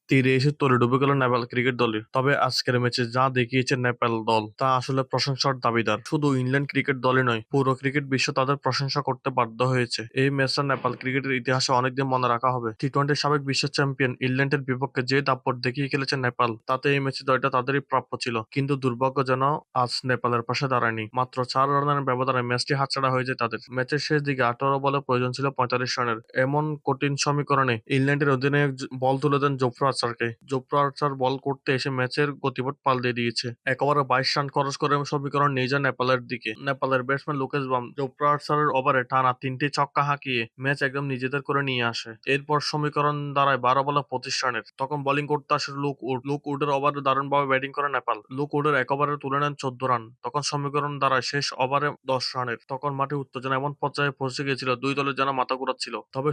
তীরে এসে তলে ডুবে গেল নেপাল ক্রিকেট দলের। তবে আজকের ম্যাচে যা দেখিয়েছে নেপাল দল তা আসলে প্রশংসার দাবিদার। শুধু ইংল্যান্ড ক্রিকেট দলই নয়, পুরো ক্রিকেট বিশ্ব তাদের প্রশংসা করতে বাধ্য হয়েছে। এই ম্যাচটা নেপাল ক্রিকেটের ইতিহাসে অনেকদিন মনে রাখা হবে। টি-টোয়েন্টির সাবেক বিশ্ব চ্যাম্পিয়ন ইংল্যান্ডের বিপক্ষে যে দাপট দেখিয়ে খেলেছে নেপাল, তাতে এই ম্যাচে জয়টা তাদেরই প্রাপ্য ছিল। কিন্তু দুর্ভাগ্য যেন আজ নেপালের পাশে দাঁড়ায়নি। মাত্র ৪ রানের ব্যবধানে ম্যাচটি হাতছাড়া হয়ে যায় তাদের। ম্যাচের শেষ দিকে ১৮ বলে প্রয়োজন ছিল ৪৫ রানের। এমন কঠিন সমীকরণে ইংল্যান্ডের অধিনায়ক বল তুলে দেন জোফরা আর্চারকে। জোফরা আর্চার বল করতে এসে ম্যাচের গতিপথ পাল্টে দিয়েছে। এক ওভারে ২২ রান খরচ করে সমীকরণ নিয়ে যায় নেপালের দিকে। নেপালের ব্যাটসম্যান লুকেশ বাম জোফরা আর্চারের ওভারে টানা ৩টি ছক্কা হাঁকিয়ে ম্যাচ একদম নিজেদের করে নিয়ে আসে। এরপর সমীকরণ দাঁড়ায় ১২ বলে ২৫ রানের। তখন বোলিং করতে আসে লুক উডের ওভারে দারুণভাবে ব্যাটিং করে নেপাল। লুক উডের এক ওভারে তুলে নেন ১৪ রান। তখন সমীকরণ দাঁড়ায় শেষ ওভারে ১০ রানের। তখন মাঠে উত্তেজনা এমন পর্যায়ে পৌঁছে গিয়েছিল, দুই দলের যেন মাথা ঘুরাচ্ছিল। তবে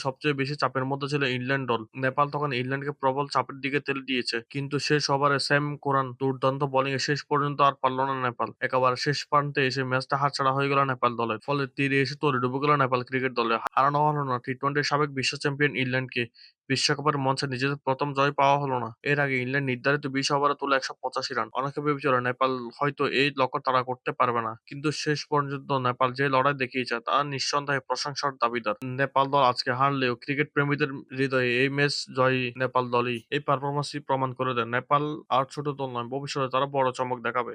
সবচেয়ে বেশি চাপের মধ্যে ছিল ইংল্যান্ড দল। নেপাল তখন ইংল্যান্ডকে প্রবল চাপের দিকে ঠেলে দিয়েছে। কিন্তু শেষ ওভারে স্যাম কুরান দুর্দান্ত বোলিংয়ে শেষ পর্যন্ত আর পারল না নেপাল। একেবারে শেষ প্রান্তে এসে ম্যাচটা হাতছাড়া হয়ে গেল নেপাল দলের। ফলে তীরে এসে তলিয়ে ডুবে গেল নেপাল ক্রিকেট দলে। হারানো হলো না টি-টোয়েন্টির সাবেক বিশ্ব চ্যাম্পিয়ন ইংল্যান্ডকে, বিশ্বকাপের মঞ্চে নিজেদের প্রথম জয় পাওয়া হলো না। এর আগে ইংল্যান্ড নির্ধারিত ২০ ওভারে তুলে ১৮৫ রান। অনেকে ভেবেছিল নেপাল হয়তো এই লক্ষ্য তাড়া করতে পারবে না। কিন্তু শেষ পর্যন্ত নেপাল যে লড়াই দেখিয়েছে তা নিঃসন্দেহে প্রশংসার দাবিদার। নেপাল দল আজকে হারলেও ক্রিকেট প্রেমীদের হৃদয়ে এই ম্যাচ জয়ী নেপাল দলই। এই পারফরম্যান্সই প্রমাণ করে দেয় নেপাল আর ছোট দল নয়, ভবিষ্যতে তারা বড় চমক দেখাবে।